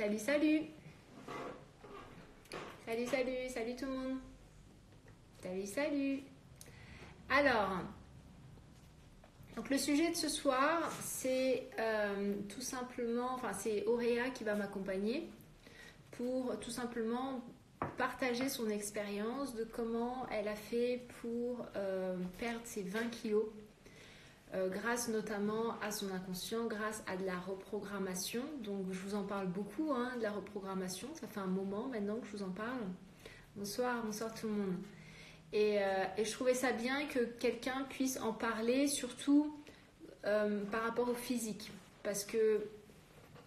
Salut, salut. Salut, salut, salut tout le monde. Salut, salut. Alors, donc le sujet de ce soir, c'est tout simplement, enfin c'est Auréa qui va m'accompagner pour tout simplement partager son expérience de comment elle a fait pour perdre ses 20 kilos grâce notamment à son inconscient, grâce à de la reprogrammation. Donc je vous en parle beaucoup de la reprogrammation, ça fait un moment maintenant que je vous en parle. Bonsoir, bonsoir tout le monde. Et je trouvais ça bien que quelqu'un puisse en parler, surtout par rapport au physique. Parce que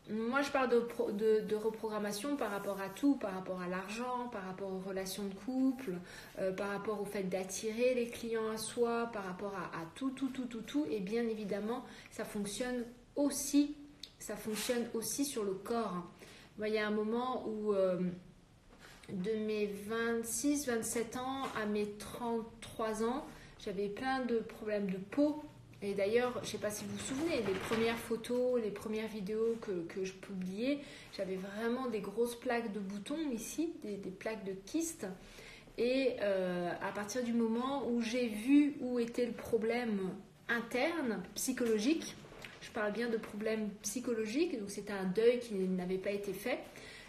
moi, je parle de reprogrammation par rapport à tout, par rapport à l'argent, par rapport aux relations de couple, par rapport au fait d'attirer les clients à soi, par rapport à tout. Et bien évidemment, ça fonctionne aussi sur le corps. Moi, il y a un moment où, de mes 26-27 ans à mes 33 ans, j'avais plein de problèmes de peau. Et d'ailleurs, je ne sais pas si vous vous souvenez, les premières photos, les premières vidéos que je publiais, j'avais vraiment des grosses plaques de boutons ici, des plaques de kystes. Et à partir du moment où j'ai vu où était le problème interne, psychologique, je parle bien de problème psychologique, donc c'était un deuil qui n'avait pas été fait,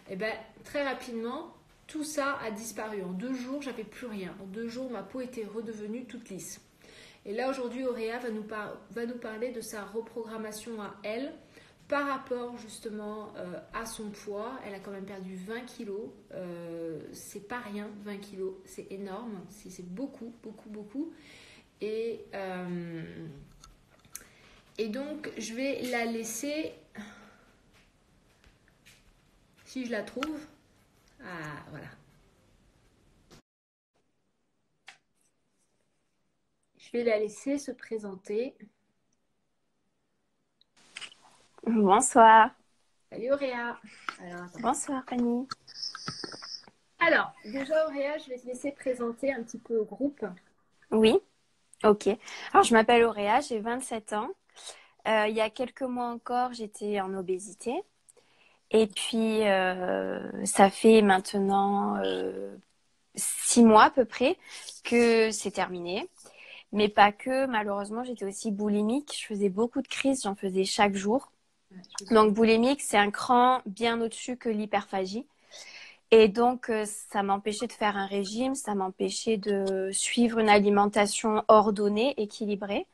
et bien très rapidement, tout ça a disparu. En 2 jours, j'avais plus rien. En 2 jours, ma peau était redevenue toute lisse. Et là, aujourd'hui, Auréa va nous parler de sa reprogrammation à elle par rapport justement à son poids. Elle a quand même perdu 20 kilos. C'est pas rien, 20 kilos. C'est énorme. C'est beaucoup. Et donc, je vais la laisser, si je la trouve. Ah, voilà. Je vais la laisser se présenter. Bonsoir. Salut Auréa. Alors, Bonsoir Fanny. Alors, déjà Auréa, je vais te laisser présenter un petit peu au groupe. Oui, ok. Alors, je m'appelle Auréa, j'ai 27 ans. Il y a quelques mois encore, j'étais en obésité. Et puis, ça fait maintenant 6 mois à peu près que c'est terminé. Mais pas que, malheureusement, j'étais aussi boulimique. Je faisais beaucoup de crises, j'en faisais chaque jour. Donc, boulimique, c'est un cran bien au-dessus que l'hyperphagie. Et donc, ça m'empêchait de faire un régime, ça m'empêchait de suivre une alimentation ordonnée, équilibrée.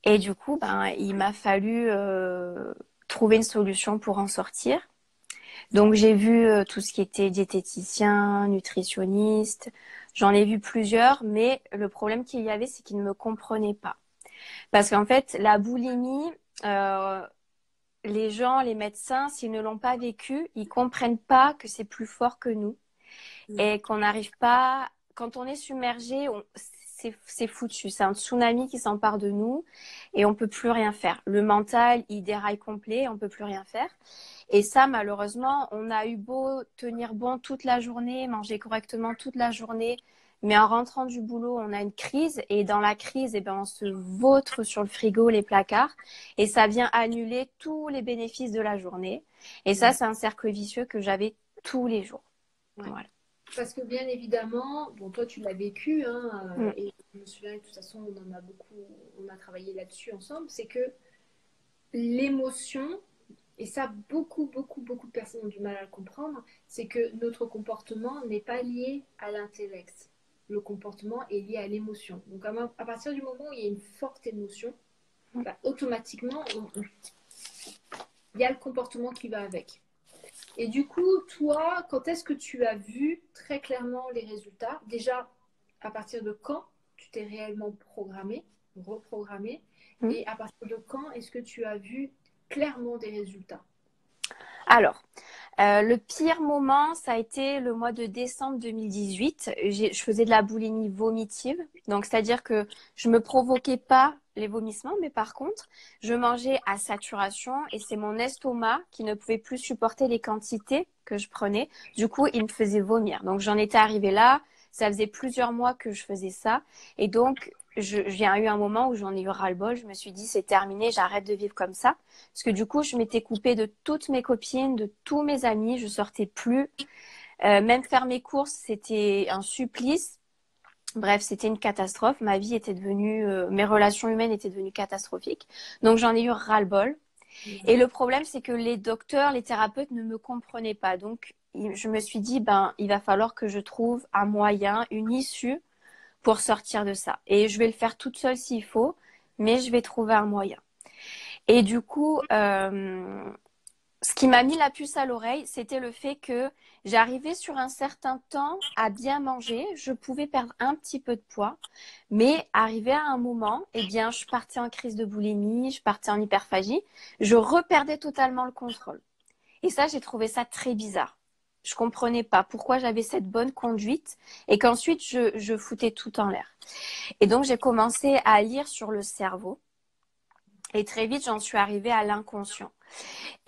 Et du coup, il m'a fallu trouver une solution pour en sortir. Donc, j'ai vu tout ce qui était diététicien, nutritionniste. J'en ai vu plusieurs, mais le problème qu'il y avait, c'est qu'ils ne me comprenaient pas. Parce qu'en fait, la boulimie, les gens, les médecins, s'ils ne l'ont pas vécu, ils comprennent pas que c'est plus fort que nous et qu'on n'arrive pas. Quand on est submergé, c'est foutu. C'est un tsunami qui s'empare de nous et on peut plus rien faire. Le mental, il déraille complet, on peut plus rien faire. Et ça, malheureusement, on a eu beau tenir bon toute la journée, manger correctement toute la journée. Mais en rentrant du boulot, on a une crise et dans la crise, on se vautre sur le frigo, les placards et ça vient annuler tous les bénéfices de la journée. Et ça, c'est un cercle vicieux que j'avais tous les jours. Ouais. Voilà. Parce que bien évidemment, bon, toi tu l'as vécu, et je me souviens que de toute façon on a travaillé là-dessus ensemble, c'est que l'émotion, et ça beaucoup de personnes ont du mal à le comprendre, c'est que notre comportement n'est pas lié à l'intellect. Le comportement est lié à l'émotion. Donc à partir du moment où il y a une forte émotion, automatiquement, il y a le comportement qui va avec. Et du coup, toi, quand est-ce que tu as vu très clairement les résultats? Déjà, à partir de quand tu t'es réellement reprogrammé? Et à partir de quand est-ce que tu as vu clairement des résultats? Alors, le pire moment, ça a été le mois de décembre 2018. Je faisais de la boulimie vomitive. Donc, c'est-à-dire que je me provoquais pas les vomissements, mais par contre, je mangeais à saturation et c'est mon estomac qui ne pouvait plus supporter les quantités que je prenais. Du coup, il me faisait vomir. Donc, j'en étais arrivée là. Ça faisait plusieurs mois que je faisais ça. Et donc, j'ai eu un moment où j'en ai eu ras-le-bol. Je me suis dit, c'est terminé, j'arrête de vivre comme ça. Parce que du coup, je m'étais coupée de toutes mes copines, de tous mes amis. Je sortais plus. Même faire mes courses, c'était un supplice. Bref, c'était une catastrophe. Ma vie était devenue, mes relations humaines étaient devenues catastrophiques. Donc, j'en ai eu ras-le-bol. Et le problème, c'est que les docteurs, les thérapeutes ne me comprenaient pas. Donc, je me suis dit, ben, il va falloir que je trouve un moyen, une issue pour sortir de ça. Et je vais le faire toute seule s'il faut, mais je vais trouver un moyen. Et du coup, ce qui m'a mis la puce à l'oreille, c'était le fait que j'arrivais sur un certain temps à bien manger. Je pouvais perdre un petit peu de poids, mais arrivé à un moment, eh bien, je partais en crise de boulimie, je partais en hyperphagie, je reperdais totalement le contrôle. Et ça, j'ai trouvé ça très bizarre. Je comprenais pas pourquoi j'avais cette bonne conduite et qu'ensuite je foutais tout en l'air. Et donc, j'ai commencé à lire sur le cerveau. Et très vite, j'en suis arrivée à l'inconscient.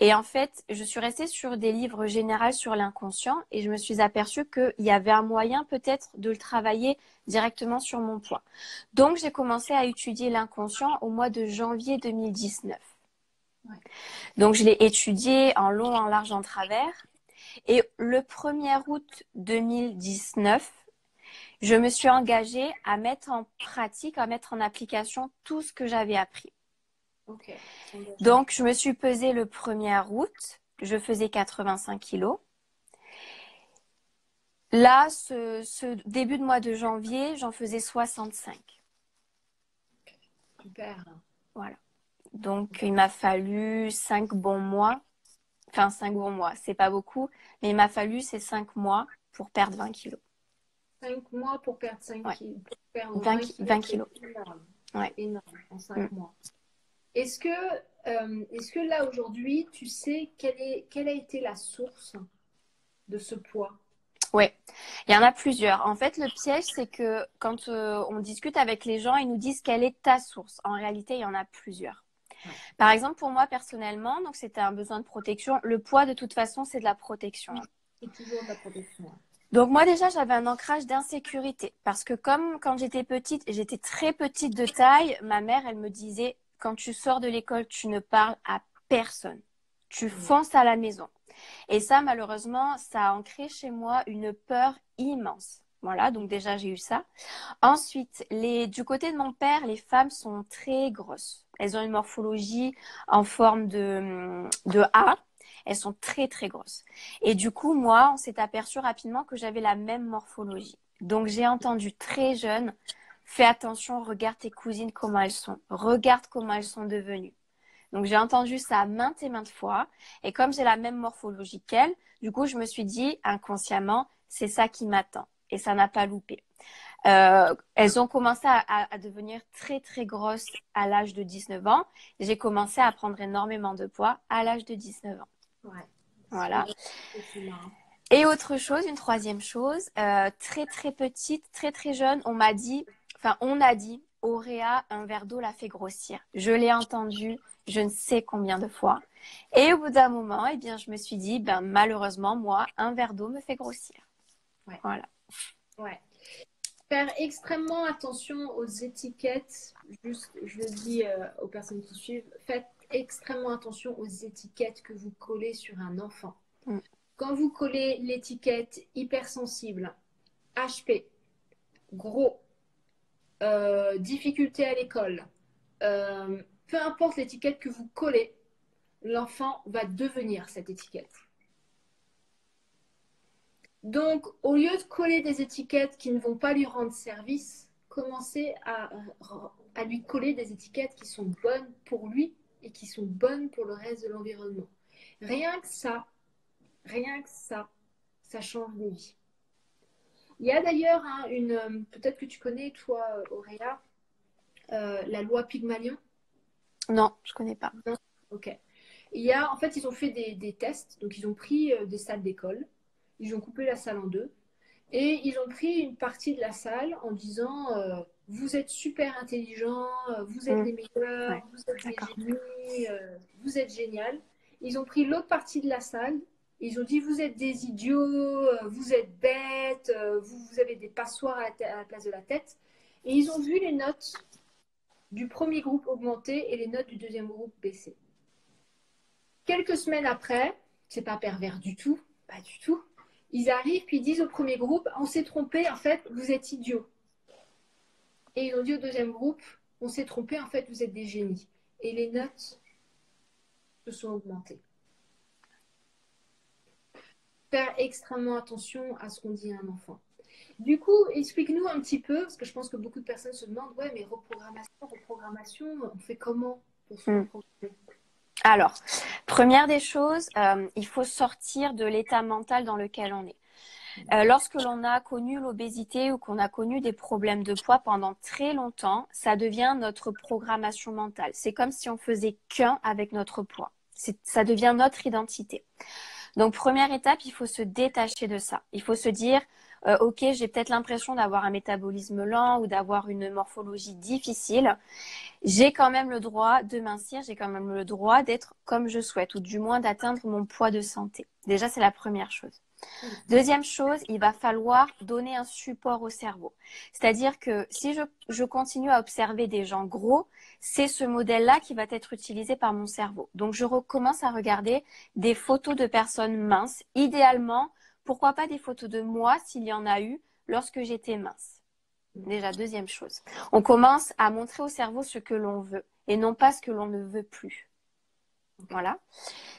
Et en fait, je suis restée sur des livres généraux sur l'inconscient et je me suis aperçue qu'il y avait un moyen peut-être de le travailler directement sur mon poids. Donc, j'ai commencé à étudier l'inconscient au mois de janvier 2019. Ouais. Donc, je l'ai étudié en long, en large, en travers. Et le 1er août 2019, je me suis engagée à mettre en pratique, à mettre en application tout ce que j'avais appris. Ok. Donc, je me suis pesée le 1er août. Je faisais 85 kilos. Là, ce début de mois de janvier, j'en faisais 65. Super. Voilà. Donc, il m'a fallu 5 bons mois. Enfin, 5 bons mois, c'est pas beaucoup, mais il m'a fallu ces 5 mois pour perdre 20 kilos. 5 mois pour perdre 5 Ouais. kilos. Pour perdre 20 kilos, kilos. c'est énorme. Ouais. C'est énorme en 5 Mm. mois. Est-ce que là, aujourd'hui, tu sais quelle a été la source de ce poids? Ouais, il y en a plusieurs. En fait, le piège, c'est que quand on discute avec les gens, ils nous disent quelle est ta source. En réalité, il y en a plusieurs. Ouais. Par exemple, pour moi personnellement, donc c'était un besoin de protection. Le poids, de toute façon, c'est de la protection. C'est toujours de la protection. Donc moi déjà, j'avais un ancrage d'insécurité parce que comme quand j'étais petite, j'étais très petite de taille, ma mère, elle me disait, quand tu sors de l'école, tu ne parles à personne. Tu fonces à la maison. Et ça, malheureusement, ça a ancré chez moi une peur immense. Voilà, donc déjà, j'ai eu ça. Ensuite, du côté de mon père, les femmes sont très grosses. Elles ont une morphologie en forme de A. Elles sont très, très grosses. Et du coup, moi, on s'est aperçu rapidement que j'avais la même morphologie. Donc, j'ai entendu très jeune, fais attention, regarde tes cousines, comment elles sont. Regarde comment elles sont devenues. Donc, j'ai entendu ça maintes et maintes fois. Et comme j'ai la même morphologie qu'elle, du coup, je me suis dit inconsciemment, c'est ça qui m'attend. Et ça n'a pas loupé. Elles ont commencé à devenir très, très grosses à l'âge de 19 ans. J'ai commencé à prendre énormément de poids à l'âge de 19 ans. Ouais. Voilà. Et autre chose, une troisième chose, très, très petite, très, très jeune, on a dit, Auréa, un verre d'eau l'a fait grossir. Je l'ai entendu je ne sais combien de fois. Et au bout d'un moment, eh bien, je me suis dit, ben, malheureusement, moi, un verre d'eau me fait grossir. Ouais. Voilà. Ouais. Faire extrêmement attention aux étiquettes. Juste, je le dis aux personnes qui suivent, faites extrêmement attention aux étiquettes que vous collez sur un enfant. Quand vous collez l'étiquette hypersensible, HP, gros, difficulté à l'école, peu importe l'étiquette que vous collez, l'enfant va devenir cette étiquette. Donc, au lieu de coller des étiquettes qui ne vont pas lui rendre service, commencez à lui coller des étiquettes qui sont bonnes pour lui et qui sont bonnes pour le reste de l'environnement. Rien que ça, ça change de vie. Il y a d'ailleurs peut-être que tu connais, toi, Auréa, la loi Pygmalion. Non, je connais pas. Non. Ok. En fait, ils ont fait des tests. Donc, ils ont pris des salles d'école. Ils ont coupé la salle en deux. Et ils ont pris une partie de la salle en disant vous êtes super intelligents, vous êtes les meilleurs, Ouais. vous êtes des génies, vous êtes génial. Ils ont pris l'autre partie de la salle. Ils ont dit vous êtes des idiots, vous êtes bêtes, vous avez des passoires à la place de la tête. Et ils ont vu les notes du premier groupe augmenter et les notes du deuxième groupe baisser. Quelques semaines après, c'est pas pervers du tout, pas du tout, ils arrivent puis ils disent au premier groupe, on s'est trompé, en fait, vous êtes idiots. Et ils ont dit au deuxième groupe, on s'est trompé, en fait, vous êtes des génies. Et les notes se sont augmentées. Faire extrêmement attention à ce qu'on dit à un enfant. Du coup, explique-nous un petit peu, parce que je pense que beaucoup de personnes se demandent, ouais, mais reprogrammation, on fait comment pour se reprogrammer? Alors, première des choses, il faut sortir de l'état mental dans lequel on est. Lorsque l'on a connu l'obésité ou qu'on a connu des problèmes de poids pendant très longtemps, ça devient notre programmation mentale. C'est comme si on faisait qu'un avec notre poids. Ça devient notre identité. Donc, première étape, il faut se détacher de ça. Il faut se dire, ok, j'ai peut-être l'impression d'avoir un métabolisme lent ou d'avoir une morphologie difficile. J'ai quand même le droit de mincir, j'ai quand même le droit d'être comme je souhaite, ou du moins d'atteindre mon poids de santé. Déjà, c'est la première chose. Deuxième chose, il va falloir donner un support au cerveau. C'est-à-dire que si je continue à observer des gens gros, c'est ce modèle-là qui va être utilisé par mon cerveau. Donc, je recommence à regarder des photos de personnes minces. Idéalement, pourquoi pas des photos de moi s'il y en a eu lorsque j'étais mince. Déjà, deuxième chose. On commence à montrer au cerveau ce que l'on veut et non pas ce que l'on ne veut plus. Voilà.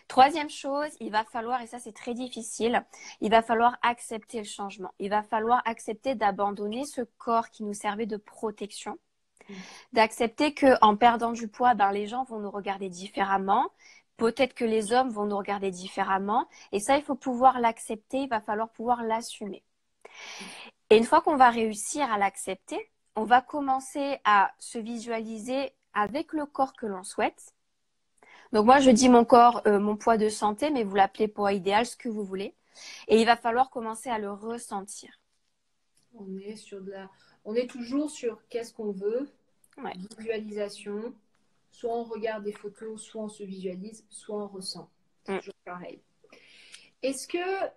Troisième chose, il va falloir, et ça c'est très difficile, il va falloir accepter le changement. Il va falloir accepter d'abandonner ce corps qui nous servait de protection, d'accepter qu'en perdant du poids, les gens vont nous regarder différemment, peut-être que les hommes vont nous regarder différemment, et ça il faut pouvoir l'accepter, il va falloir pouvoir l'assumer. Et une fois qu'on va réussir à l'accepter, on va commencer à se visualiser avec le corps que l'on souhaite. Donc moi, je dis mon corps, mon poids de santé, mais vous l'appelez poids idéal, ce que vous voulez. Et il va falloir commencer à le ressentir. On est toujours sur qu'est-ce qu'on veut, Ouais. visualisation. Soit on regarde des photos, soit on se visualise, soit on ressent. C'est toujours pareil. Est-ce que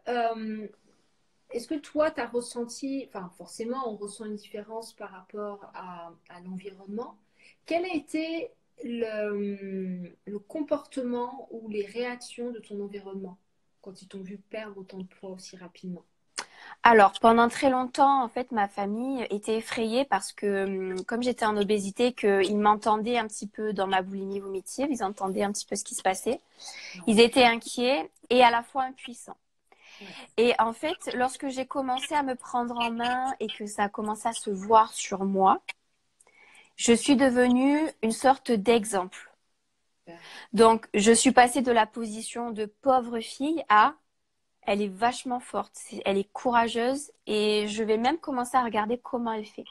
toi, tu as ressenti, enfin forcément, on ressent une différence par rapport à l'environnement. Quel a été le comportement ou les réactions de ton environnement quand ils t'ont vu perdre autant de poids aussi rapidement? Alors, pendant très longtemps, en fait, ma famille était effrayée parce que, comme j'étais en obésité, qu'ils m'entendaient un petit peu dans ma boulimie vomitive, ils entendaient un petit peu ce qui se passait. Ils étaient inquiets et à la fois impuissants. Et en fait, lorsque j'ai commencé à me prendre en main et que ça a commencé à se voir sur moi, je suis devenue une sorte d'exemple. Donc, je suis passée de la position de pauvre fille à elle est vachement forte, elle est courageuse et je vais même commencer à regarder comment elle fait.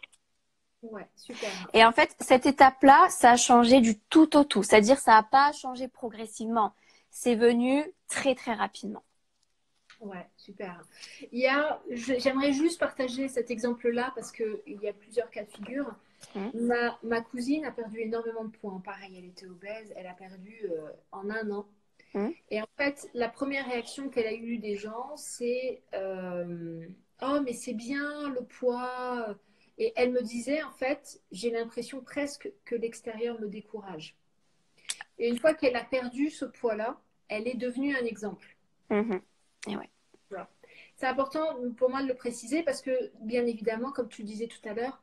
Ouais, super. Et en fait, cette étape-là, ça a changé du tout au tout. C'est-à-dire, ça n'a pas changé progressivement. C'est venu très, très rapidement. Ouais, super. J'aimerais juste partager cet exemple-là parce qu'il y a plusieurs cas de figure. Ma cousine a perdu énormément de poids. Pareil, elle était obèse. Elle a perdu en un an. Et en fait, la première réaction qu'elle a eue des gens, c'est oh, mais c'est bien le poids. Et elle me disait, en fait, j'ai l'impression presque que l'extérieur me décourage. Et une fois qu'elle a perdu ce poids-là, elle est devenue un exemple. Et ouais. Voilà. C'est important pour moi de le préciser parce que, bien évidemment, comme tu le disais tout à l'heure,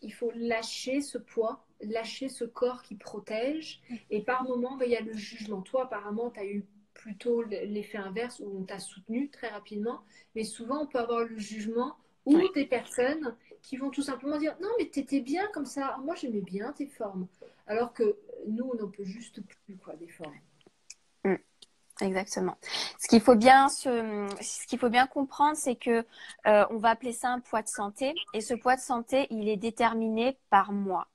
il faut lâcher ce poids, lâcher ce corps qui protège. Et par moments, il y a le jugement. Toi, apparemment, tu as eu plutôt l'effet inverse où on t'a soutenu très rapidement. Mais souvent, on peut avoir le jugement ou des personnes qui vont tout simplement dire non, mais t'étais bien comme ça. Moi, j'aimais bien tes formes. Alors que nous, on n'en peut juste plus, quoi, des formes. Exactement. Ce qu'il faut bien comprendre, c'est que on va appeler ça un poids de santé. Et ce poids de santé, il est déterminé par moi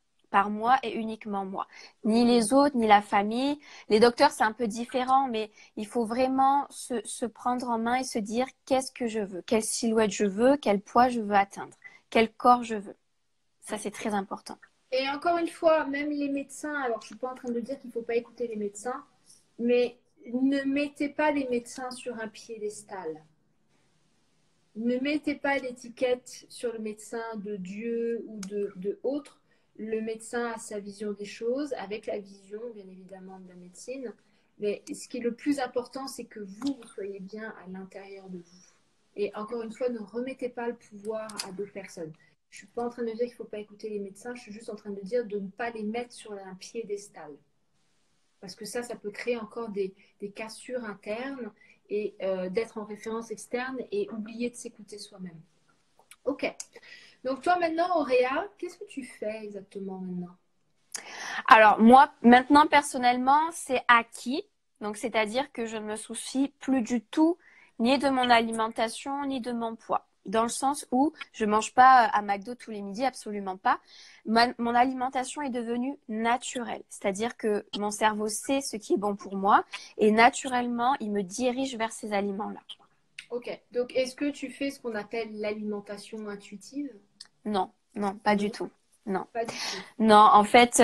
et uniquement moi. Ni les autres, ni la famille. Les docteurs, c'est un peu différent, mais il faut vraiment se prendre en main et se dire qu'est-ce que je veux, quelle silhouette je veux, quel poids je veux atteindre, quel corps je veux. Ça, c'est très important. Et encore une fois, même les médecins, alors je ne suis pas en train de dire qu'il ne faut pas écouter les médecins, mais ne mettez pas les médecins sur un piédestal. Ne mettez pas l'étiquette sur le médecin de Dieu ou de autre. Le médecin a sa vision des choses, avec la vision, bien évidemment, de la médecine. Mais ce qui est le plus important, c'est que vous soyez bien à l'intérieur de vous. Et encore une fois, ne remettez pas le pouvoir à d'autres personnes. Je ne suis pas en train de dire qu'il ne faut pas écouter les médecins, je suis juste en train de dire de ne pas les mettre sur un piédestal. Parce que ça peut créer encore des cassures internes et d'être en référence externe et oublier de s'écouter soi-même. Ok. Donc toi maintenant, Auréa, qu'est-ce que tu fais exactement maintenant? Alors moi, maintenant personnellement, c'est acquis. Donc c'est-à-dire que je ne me soucie plus du tout ni de mon alimentation ni de mon poids. Dans le sens où je mange pas à McDo tous les midis, absolument pas. Mon alimentation est devenue naturelle. C'est-à-dire que mon cerveau sait ce qui est bon pour moi et naturellement, il me dirige vers ces aliments-là. Ok. Donc est-ce que tu fais ce qu'on appelle l'alimentation intuitive? Non, non, pas du Non, tout. Non. pas du tout. Non, en fait,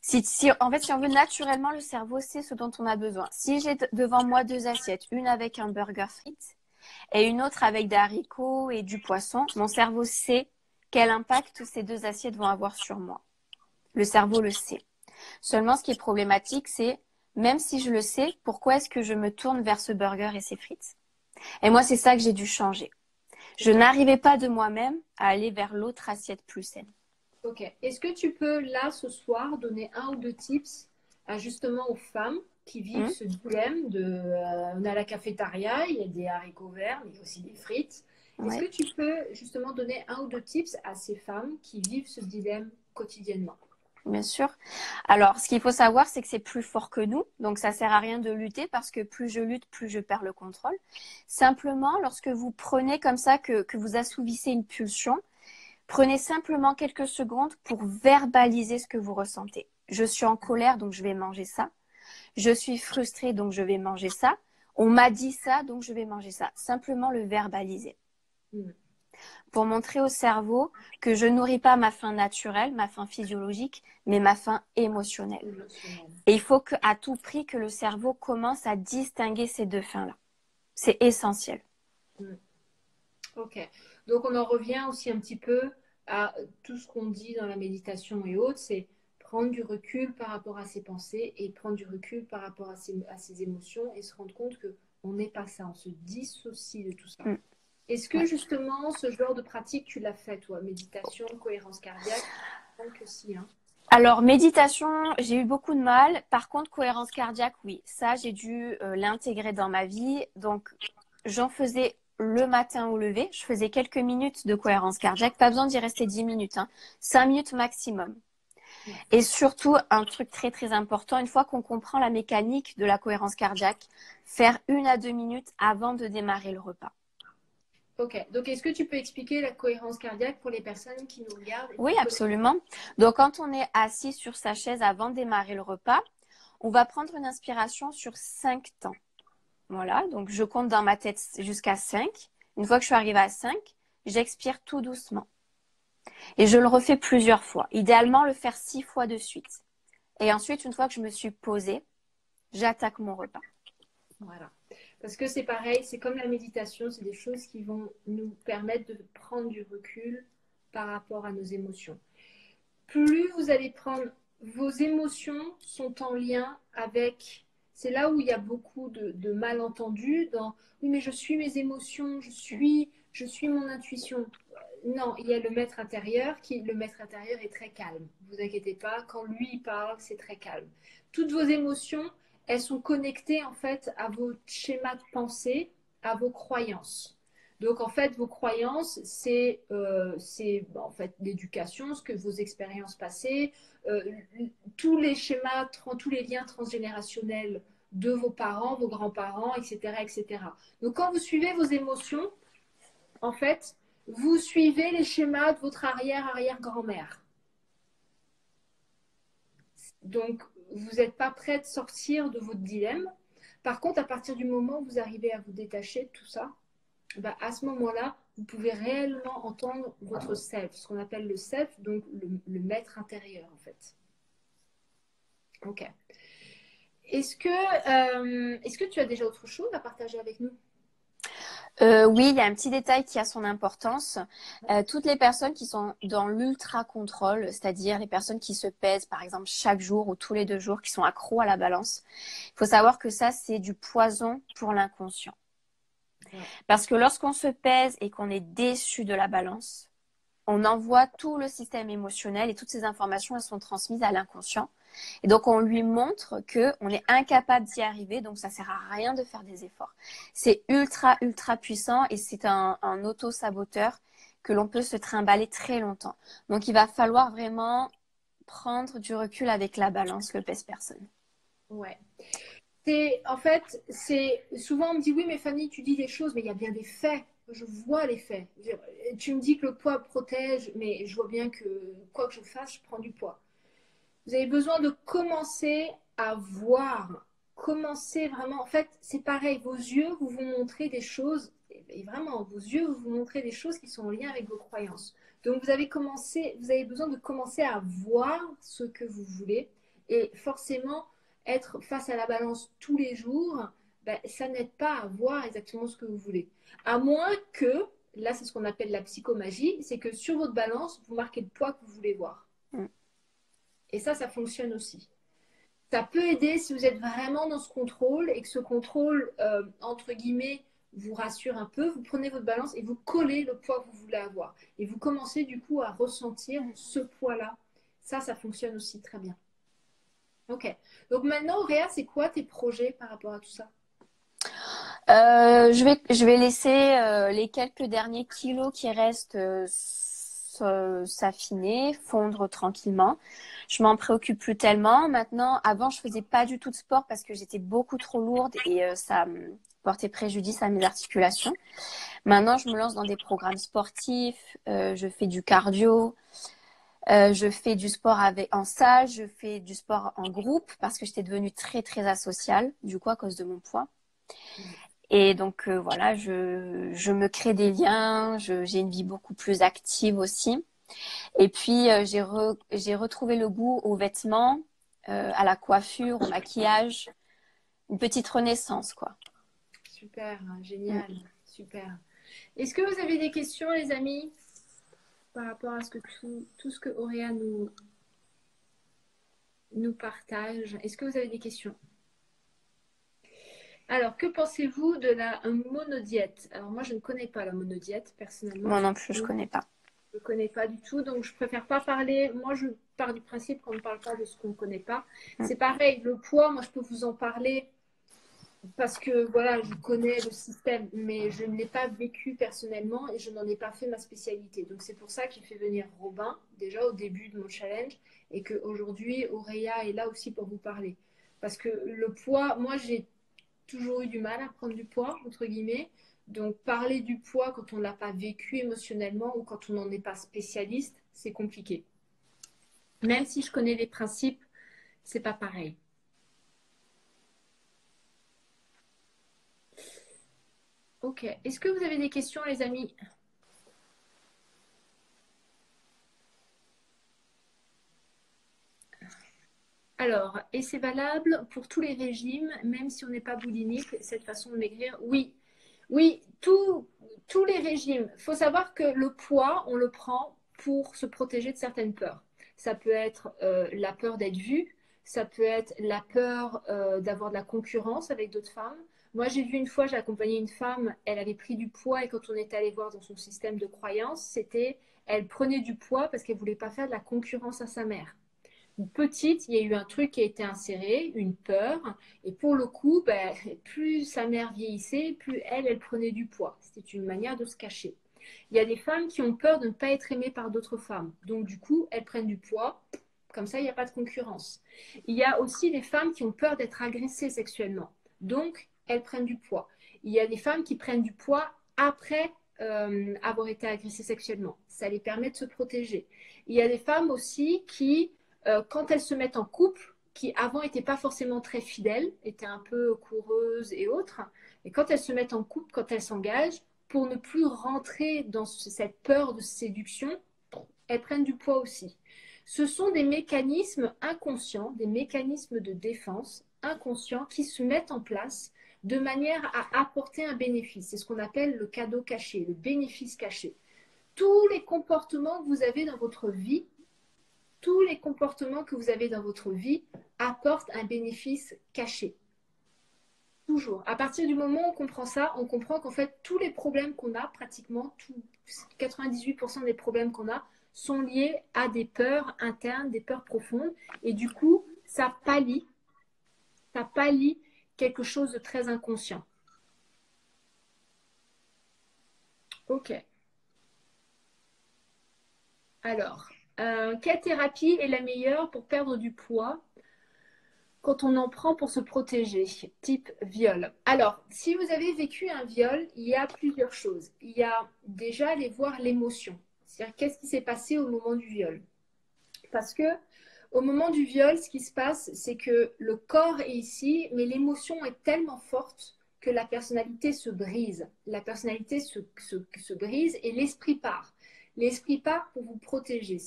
si on veut naturellement, le cerveau sait ce dont on a besoin. Si j'ai devant moi deux assiettes, une avec un burger frites et une autre avec des haricots et du poisson, mon cerveau sait quel impact ces deux assiettes vont avoir sur moi. Le cerveau le sait. Seulement, ce qui est problématique, c'est même si je le sais, pourquoi est-ce que je me tourne vers ce burger et ces frites? Et moi, c'est ça que j'ai dû changer. Je Ok. n'arrivais pas de moi-même à aller vers l'autre assiette plus saine. Ok. Est-ce que tu peux, là, ce soir, donner un ou deux tips justement aux femmes qui vivent Hmm. ce dilemme de on a la cafétéria, il y a des haricots verts, mais il y a aussi des frites. Est-ce que Ouais. tu peux justement donner un ou deux tips à ces femmes qui vivent ce dilemme quotidiennement? Bien sûr. Alors, ce qu'il faut savoir, c'est que c'est plus fort que nous. Donc, ça sert à rien de lutter parce que plus je lutte, plus je perds le contrôle. Simplement, lorsque vous prenez comme ça, que vous assouvissez une pulsion, prenez simplement quelques secondes pour verbaliser ce que vous ressentez. Je suis en colère, donc je vais manger ça. Je suis frustrée, donc je vais manger ça. On m'a dit ça, donc je vais manger ça. Simplement le verbaliser Hmm. pour montrer au cerveau que je nourris pas ma faim naturelle, ma faim physiologique, mais ma faim émotionnelle. Émotionnel. Et il faut à tout prix que le cerveau commence à distinguer ces deux fins-là. C'est essentiel. Hmm. Ok. Donc on en revient aussi un petit peu à tout ce qu'on dit dans la méditation et autres, c'est prendre du recul par rapport à ses pensées et prendre du recul par rapport à ses émotions et se rendre compte que on n'est pas ça, on se dissocie de tout ça. Mm, Est-ce que ouais. justement ce genre de pratique tu l'as fait toi, méditation, cohérence cardiaque? Je pense que si, hein. Alors, méditation, j'ai eu beaucoup de mal. Par contre, cohérence cardiaque, oui. Ça, j'ai dû l'intégrer dans ma vie. Donc, j'en faisais le matin au lever. Je faisais quelques minutes de cohérence cardiaque. Pas besoin d'y rester 10 minutes, hein. 5 minutes maximum. Ouais. Et surtout, un truc très très important, une fois qu'on comprend la mécanique de la cohérence cardiaque, faire 1 à 2 minutes avant de démarrer le repas. Ok, donc est-ce que tu peux expliquer la cohérence cardiaque pour les personnes qui nous regardent et Oui, qui connaissent? absolument. Donc, quand on est assis sur sa chaise avant de démarrer le repas, on va prendre une inspiration sur 5 temps. Voilà, donc je compte dans ma tête jusqu'à 5. Une fois que je suis arrivée à 5, j'expire tout doucement. Et je le refais plusieurs fois. Idéalement, le faire 6 fois de suite. Et ensuite, une fois que je me suis posée, j'attaque mon repas. Voilà. Parce que c'est pareil, c'est comme la méditation, c'est des choses qui vont nous permettre de prendre du recul par rapport à nos émotions. Plus vous allez prendre, vos émotions sont en lien avec, c'est là où il y a beaucoup de malentendus dans, oui mais je suis mes émotions, je suis mon intuition. Non, il y a le maître intérieur le maître intérieur est très calme. Ne vous inquiétez pas, quand lui il parle, c'est très calme. Toutes vos émotions, elles sont connectées en fait à vos schémas de pensée, à vos croyances. Donc en fait, vos croyances, c'est en fait l'éducation, ce que vos expériences passées, euh, tous les schémas, tous les liens transgénérationnels de vos parents, vos grands-parents, etc., etc. Donc quand vous suivez vos émotions, en fait, vous suivez les schémas de votre arrière-arrière-grand-mère. Donc, vous n'êtes pas prêt de sortir de votre dilemme. Par contre, à partir du moment où vous arrivez à vous détacher de tout ça, bah, à ce moment-là, vous pouvez réellement entendre votre self, ce qu'on appelle le self, donc maître intérieur, en fait. Ok. Est-ce que tu as déjà autre chose à partager avec nous? Oui, il y a un petit détail qui a son importance. Toutes les personnes qui sont dans l'ultra-contrôle, c'est-à-dire les personnes qui se pèsent, par exemple, chaque jour ou tous les 2 jours, qui sont accros à la balance, il faut savoir que ça, c'est du poison pour l'inconscient. Ouais. Parce que lorsqu'on se pèse et qu'on est déçu de la balance, on envoie tout le système émotionnel et toutes ces informations, elles sont transmises à l'inconscient. Et donc, on lui montre qu'on est incapable d'y arriver, donc ça sert à rien de faire des efforts. C'est ultra, ultra puissant et c'est un auto-saboteur que l'on peut se trimballer très longtemps. Donc, il va falloir vraiment prendre du recul avec la balance, le pèse-personne. Ouais. En fait, c'est souvent on me dit oui, mais Fanny, tu dis des choses, mais il y a bien des faits. Je vois les faits. Tu me dis que le poids protège, mais je vois bien que quoi que je fasse, je prends du poids. Vous avez besoin de commencer à voir. Commencer vraiment. En fait, c'est pareil. Vos yeux vous montrez des choses. Et vraiment, vos yeux vous montrez des choses qui sont en lien avec vos croyances. Donc, vous avez besoin de commencer à voir ce que vous voulez. Et forcément, être face à la balance tous les jours, ben, ça n'aide pas à voir exactement ce que vous voulez. À moins que, là, c'est ce qu'on appelle la psychomagie, c'est que sur votre balance, vous marquez le poids que vous voulez voir. Mm. Et ça fonctionne aussi. Ça peut aider si vous êtes vraiment dans ce contrôle et que ce contrôle, entre guillemets, vous rassure un peu. Vous prenez votre balance et vous collez le poids que vous voulez avoir. Et vous commencez du coup à ressentir ce poids-là. Ça fonctionne aussi très bien. Ok. Donc maintenant, Auréa, c'est quoi tes projets par rapport à tout ça? Je vais laisser les quelques derniers kilos qui restent s'affiner, fondre tranquillement. Je m'en préoccupe plus tellement. Maintenant, avant, je faisais pas du tout de sport parce que j'étais beaucoup trop lourde et ça me portait préjudice à mes articulations. Maintenant, je me lance dans des programmes sportifs. Je fais du cardio. Je fais du sport en salle. Je fais du sport en groupe parce que j'étais devenue très, très asociale, du coup, à cause de mon poids. Et donc voilà, je me crée des liens, j'ai une vie beaucoup plus active aussi. Et puis j'ai retrouvé le goût aux vêtements, à la coiffure, au maquillage, une petite renaissance quoi. Super, Mm. génial, super. Est-ce que vous avez des questions, les amis, par rapport à tout ce que Auréa nous partage? Est-ce que vous avez des questions? Alors, que pensez-vous de la monodiète? Alors, moi, je ne connais pas la monodiète, personnellement. Moi non plus, je connais pas. Je ne connais pas du tout, donc je préfère pas parler. Moi, je pars du principe qu'on ne parle pas de ce qu'on ne connaît pas. Mm. C'est pareil, le poids, moi, je peux vous en parler parce que, voilà, je connais le système, mais je ne l'ai pas vécu personnellement et je n'en ai pas fait ma spécialité. Donc, c'est pour ça que j'ai fait venir Robin, déjà au début de mon challenge, et qu'aujourd'hui, Auréa est là aussi pour vous parler. Parce que le poids, moi, j'ai toujours eu du mal à prendre du poids, entre guillemets. Donc, parler du poids quand on ne l'a pas vécu émotionnellement ou quand on n'en est pas spécialiste, c'est compliqué. Même si je connais les principes, c'est pas pareil. Ok. Est-ce que vous avez des questions, les amis? Alors, et c'est valable pour tous les régimes, même si on n'est pas boulimique, cette façon de maigrir? Oui, oui, tous les régimes. Il faut savoir que le poids, on le prend pour se protéger de certaines peurs. Ça peut être la peur d'être vue, ça peut être la peur d'avoir de la concurrence avec d'autres femmes. Moi, j'ai vu une fois, j'ai accompagné une femme, elle avait pris du poids et quand on est allé voir dans son système de croyance, c'était, elle prenait du poids parce qu'elle voulait pas faire de la concurrence à sa mère. Petite, il y a eu un truc qui a été inséré, une peur, et pour le coup, ben, plus sa mère vieillissait, plus elle prenait du poids. C'était une manière de se cacher. Il y a des femmes qui ont peur de ne pas être aimées par d'autres femmes, donc du coup, elles prennent du poids, comme ça, il n'y a pas de concurrence. Il y a aussi des femmes qui ont peur d'être agressées sexuellement, donc elles prennent du poids. Il y a des femmes qui prennent du poids après avoir été agressées sexuellement, ça les permet de se protéger. Il y a des femmes aussi qui quand elles se mettent en couple, qui avant n'étaient pas forcément très fidèles, étaient un peu coureuses et autres, et quand elles se mettent en couple, quand elles s'engagent, pour ne plus rentrer dans cette peur de séduction, elles prennent du poids aussi. Ce sont des mécanismes inconscients, des mécanismes de défense inconscients qui se mettent en place de manière à apporter un bénéfice. C'est ce qu'on appelle le cadeau caché, le bénéfice caché. Tous les comportements que vous avez dans votre vie, tous les comportements que vous avez dans votre vie apportent un bénéfice caché. Toujours. À partir du moment où on comprend ça, on comprend qu'en fait, tous les problèmes qu'on a, pratiquement 98% des problèmes qu'on a, sont liés à des peurs internes, des peurs profondes. Et du coup, ça pallie quelque chose de très inconscient. Ok. Alors, quelle thérapie est la meilleure pour perdre du poids quand on en prend pour se protéger, type viol? Alors, si vous avez vécu un viol, il y a plusieurs choses. Il y a déjà aller voir l'émotion. C'est-à-dire, qu'est-ce qui s'est passé au moment du viol? Parce que au moment du viol, ce qui se passe, c'est que le corps est ici, mais l'émotion est tellement forte que la personnalité se brise. La personnalité se brise et l'esprit part. L'esprit part pour vous protéger.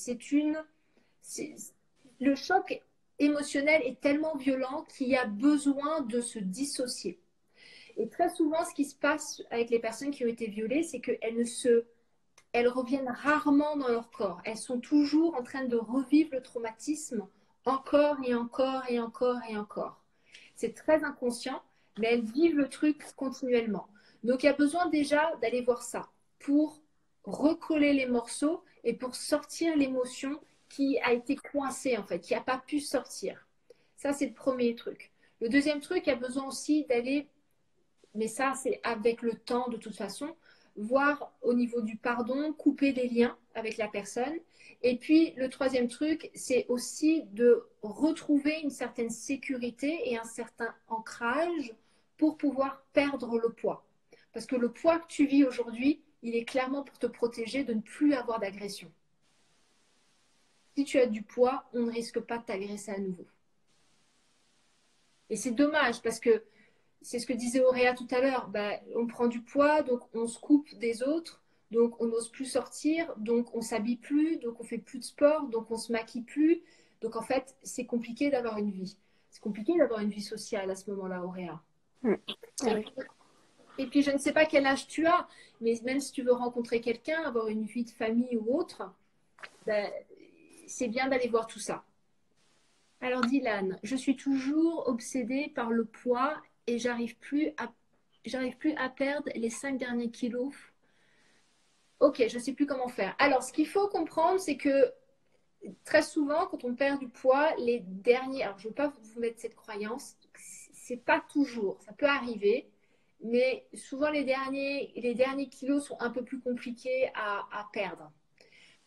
Le choc émotionnel est tellement violent qu'il y a besoin de se dissocier. Et très souvent, ce qui se passe avec les personnes qui ont été violées, c'est elles reviennent rarement dans leur corps. Elles sont toujours en train de revivre le traumatisme encore et encore et encore et encore. C'est très inconscient, mais elles vivent le truc continuellement. Donc il y a besoin déjà d'aller voir ça pour recoller les morceaux et pour sortir l'émotion qui a été coincée en fait, qui n'a pas pu sortir. Ça, c'est le premier truc. Le deuxième truc, il y a besoin aussi d'aller, mais ça, c'est avec le temps de toute façon, voir au niveau du pardon, couper des liens avec la personne. Et puis, le troisième truc, c'est aussi de retrouver une certaine sécurité et un certain ancrage pour pouvoir perdre le poids. Parce que le poids que tu vis aujourd'hui, il est clairement pour te protéger de ne plus avoir d'agression. Si tu as du poids, on ne risque pas de t'agresser à nouveau. Et c'est dommage parce que c'est ce que disait Auréa tout à l'heure, bah, on prend du poids, donc on se coupe des autres, donc on n'ose plus sortir, donc on s'habille plus, donc on fait plus de sport, donc on se maquille plus. Donc en fait, c'est compliqué d'avoir une vie. C'est compliqué d'avoir une vie sociale à ce moment-là, Auréa. Mm. Oui. Et puis je ne sais pas quel âge tu as, mais même si tu veux rencontrer quelqu'un, avoir une vie de famille ou autre, bah, c'est bien d'aller voir tout ça. Alors Dylan, je suis toujours obsédée par le poids et j'arrive plus à perdre les 5 derniers kilos. Ok, je ne sais plus comment faire. Alors, ce qu'il faut comprendre, c'est que très souvent, quand on perd du poids, les derniers, alors je ne veux pas vous mettre cette croyance, c'est pas toujours, ça peut arriver, mais souvent les derniers kilos sont un peu plus compliqués à perdre.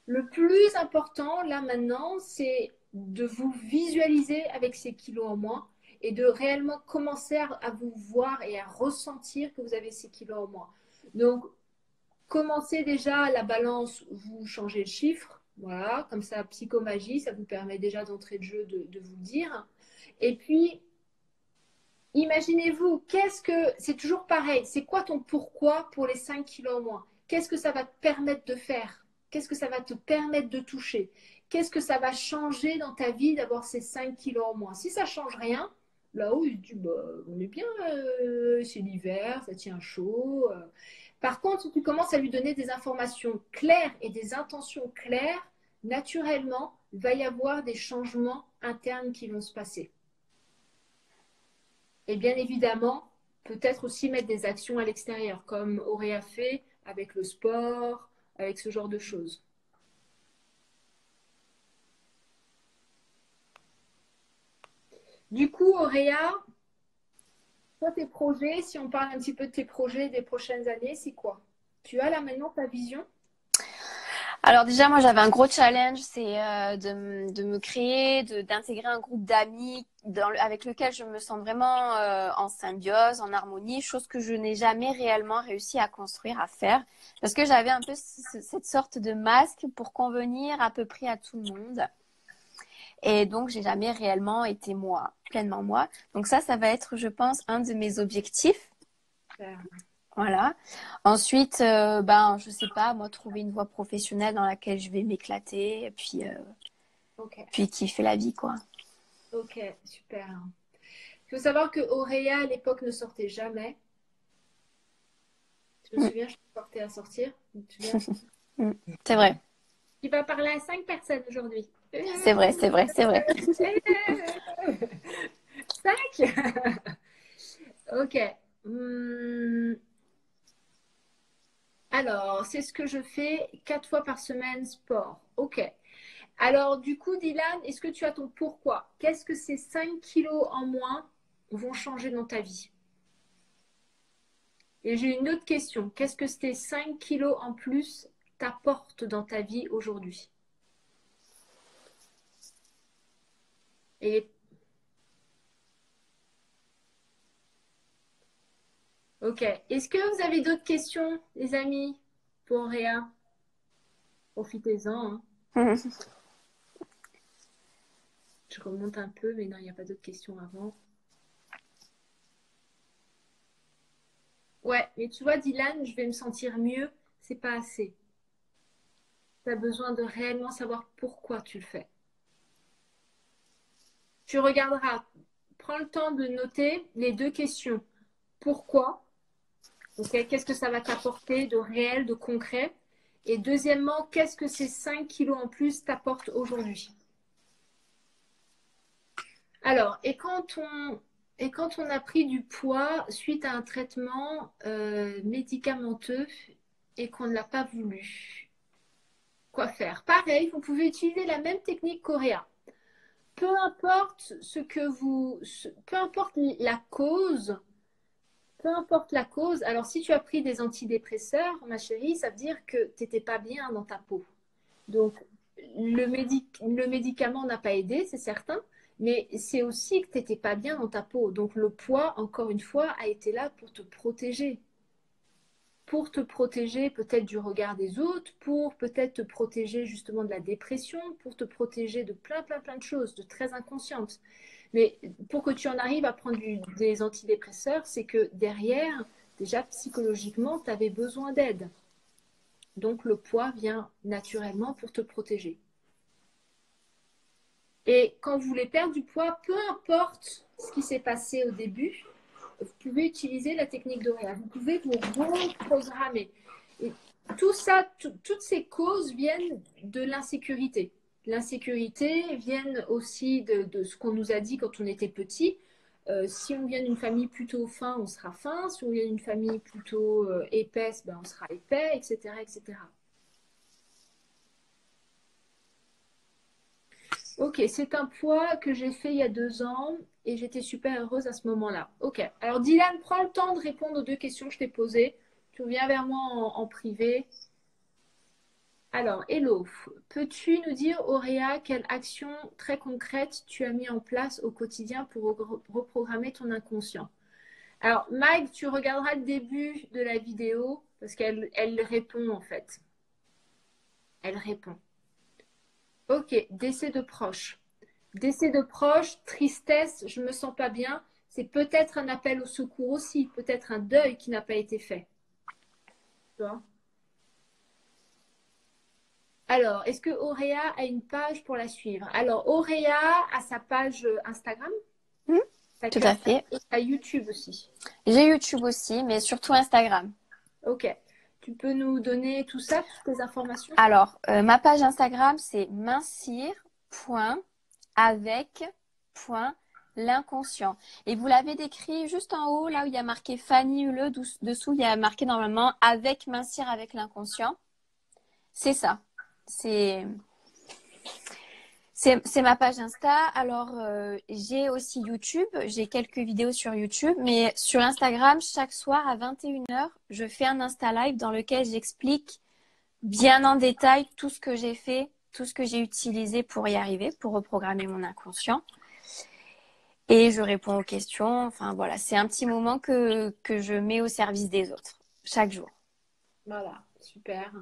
Le plus important, là maintenant, c'est de vous visualiser avec ces kilos en moins et de réellement commencer à vous voir et à ressentir que vous avez ces kilos en moins. Donc, commencez déjà la balance, vous changez le chiffre, voilà, comme ça, psychomagie, ça vous permet déjà d'entrer de jeu de vous le dire. Et puis, imaginez-vous, c'est toujours pareil, c'est quoi ton pourquoi pour les 5 kilos en moins? Qu'est-ce que ça va te permettre de faire? Qu'est-ce que ça va te permettre de toucher? Qu'est-ce que ça va changer dans ta vie d'avoir ces 5 kilos en moins? Si ça ne change rien, là-haut, il dit, bah, on est bien, c'est l'hiver, ça tient chaud. Par contre, si tu commences à lui donner des informations claires et des intentions claires, naturellement, il va y avoir des changements internes qui vont se passer. Et bien évidemment, peut-être aussi mettre des actions à l'extérieur, comme Auréa fait avec le sport, avec ce genre de choses. Du coup, Auréa, toi, tes projets, si on parle un petit peu de tes projets des prochaines années, c'est quoi? Tu as là maintenant ta vision? Alors déjà, moi, j'avais un gros challenge, c'est de me créer, d'intégrer un groupe d'amis avec lequel je me sens vraiment en symbiose, en harmonie, chose que je n'ai jamais réellement réussi à construire, à faire, parce que j'avais un peu cette sorte de masque pour convenir à peu près à tout le monde. Et donc, j'ai jamais réellement été moi, pleinement moi. Donc ça va être, je pense, un de mes objectifs. Voilà. Ensuite, je sais pas, moi, trouver une voie professionnelle dans laquelle je vais m'éclater et puis, Ok. puis kiffer la vie, quoi. Ok, super. Il faut savoir que Auréa, à l'époque, ne sortait jamais. Je me Mm. souviens, je te portais à sortir. Tu te souviens? Mm. C'est vrai. Tu vas parler à 5 personnes aujourd'hui. C'est vrai, c'est vrai, c'est vrai. 5. Ok. Hmm. Alors, c'est ce que je fais 4 fois par semaine sport. Ok. Alors, du coup, Dylan, est-ce que tu as ton pourquoi? Qu'est-ce que ces 5 kilos en moins vont changer dans ta vie? Et j'ai une autre question. Qu'est-ce que ces 5 kilos en plus t'apportent dans ta vie aujourd'hui? Et ok. Est-ce que vous avez d'autres questions, les amis, pour Réa? Profitez-en, hein. Je remonte un peu, mais non, il n'y a pas d'autres questions avant. Ouais, mais tu vois, Dylan, je vais me sentir mieux. C'est pas assez. Tu as besoin de réellement savoir pourquoi tu le fais. Tu regarderas, prends le temps de noter les 2 questions. Pourquoi? Ok, qu'est-ce que ça va t'apporter de réel, de concret? Et deuxièmement, qu'est-ce que ces 5 kilos en plus t'apportent aujourd'hui? Alors, et quand on a pris du poids suite à un traitement médicamenteux et qu'on ne l'a pas voulu, quoi faire? Pareil, vous pouvez utiliser la même technique coréenne. Peu importe peu importe la cause, peu importe la cause. Alors, si tu as pris des antidépresseurs, ma chérie, ça veut dire que tu n'étais pas bien dans ta peau. Donc, le médicament n'a pas aidé, c'est certain, mais c'est aussi que tu n'étais pas bien dans ta peau. Donc, le poids, encore une fois, a été là pour te protéger. Pour te protéger peut-être du regard des autres, pour peut-être te protéger justement de la dépression, pour te protéger de plein, plein, plein de choses, de très inconscientes. Mais pour que tu en arrives à prendre des antidépresseurs, c'est que derrière, déjà psychologiquement, tu avais besoin d'aide. Donc le poids vient naturellement pour te protéger. Et quand vous voulez perdre du poids, peu importe ce qui s'est passé au début, vous pouvez utiliser la technique d'Oréa. Vous pouvez vous reprogrammer. Et tout ça, toutes ces causes viennent de l'insécurité. L'insécurité vient aussi de ce qu'on nous a dit quand on était petit. Si on vient d'une famille plutôt fin, on sera fin. Si on vient d'une famille plutôt épaisse, ben, on sera épais, etc., etc. Ok, c'est un poids que j'ai fait il y a 2 ans et j'étais super heureuse à ce moment-là. Ok, alors Dylan, prends le temps de répondre aux 2 questions que je t'ai posées. Tu reviens vers moi en privé. Alors, Hello, peux-tu nous dire, Auréa, quelle action très concrète tu as mis en place au quotidien pour reprogrammer ton inconscient? Alors, Mike, tu regarderas le début de la vidéo parce qu'elle répond en fait. Elle répond. Ok, décès de proches. Décès de proches, tristesse, je me sens pas bien. C'est peut-être un appel au secours aussi, peut-être un deuil qui n'a pas été fait. Tu vois. Alors, est-ce que Auréa a une page pour la suivre? Alors, Auréa a sa page Instagram, Mm. sa Tout à carte fait. et sa YouTube aussi. J'ai YouTube aussi, mais surtout Instagram. Ok. Tu peux nous donner tout ça, toutes tes informations? Alors, ma page Instagram, c'est mincir.avec.l'inconscient. Et vous l'avez décrit juste en haut, là où il y a marqué Fanny Huleux, dessous, il y a marqué normalement avec mincir avec l'inconscient. C'est ça. C'est c'est ma page Insta. Alors, j'ai aussi YouTube. J'ai quelques vidéos sur YouTube. Mais sur Instagram, chaque soir à 21h, je fais un Insta Live dans lequel j'explique bien en détail tout ce que j'ai fait, tout ce que j'ai utilisé pour y arriver, pour reprogrammer mon inconscient. Et je réponds aux questions. Enfin, voilà, c'est un petit moment que je mets au service des autres, chaque jour. Voilà, super.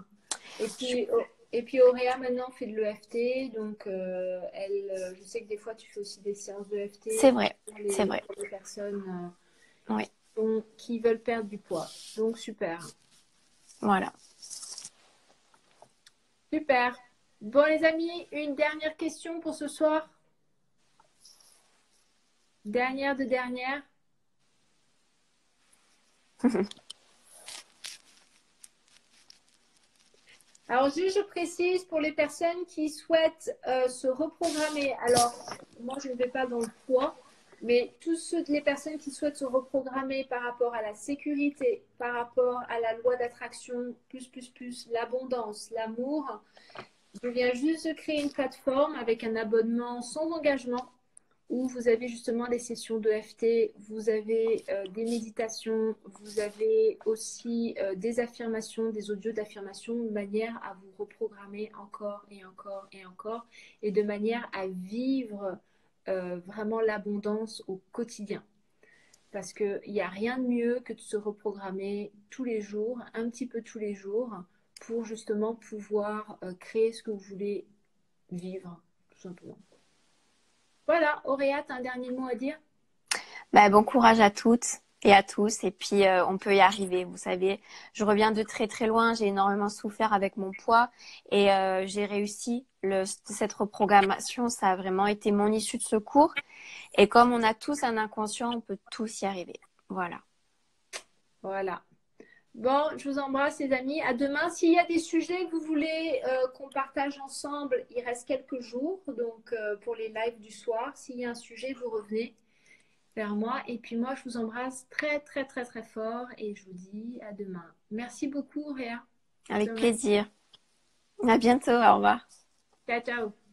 Et puis Auréa maintenant fait de l'EFT, donc je sais que des fois tu fais aussi des séances C'est d'EFT vrai, pour c'est vrai. les personnes Oui, qui veulent perdre du poids. Donc super, voilà. super. Bon les amis, une dernière question pour ce soir. Dernière de dernière. Alors, juste, je précise pour les personnes qui souhaitent se reprogrammer. Alors, moi, je ne vais pas dans le poids, mais les personnes qui souhaitent se reprogrammer par rapport à la sécurité, par rapport à la loi d'attraction, plus, l'abondance, l'amour, je viens juste de créer une plateforme avec un abonnement sans engagement où vous avez justement les sessions de FT, vous avez des méditations, vous avez aussi des affirmations, des audios d'affirmations de manière à vous reprogrammer encore et encore et encore et de manière à vivre vraiment l'abondance au quotidien. Parce qu'il n'y a rien de mieux que de se reprogrammer tous les jours, un petit peu tous les jours, pour justement pouvoir créer ce que vous voulez vivre, tout simplement. Voilà, Auréa, tu as un dernier mot à dire? Bah, bon courage à toutes et à tous. Et puis, on peut y arriver. Vous savez, je reviens de très très loin. J'ai énormément souffert avec mon poids et j'ai réussi cette reprogrammation. Ça a vraiment été mon issue de secours. Et comme on a tous un inconscient, on peut tous y arriver. Voilà. Voilà. Bon, je vous embrasse les amis. À demain. S'il y a des sujets que vous voulez qu'on partage ensemble, il reste quelques jours. Donc pour les lives du soir, s'il y a un sujet, vous revenez vers moi. Et puis moi, je vous embrasse très très très très fort et je vous dis à demain. Merci beaucoup, Réa. Je te Avec remercie. plaisir. À bientôt. Au revoir. Ciao, ciao.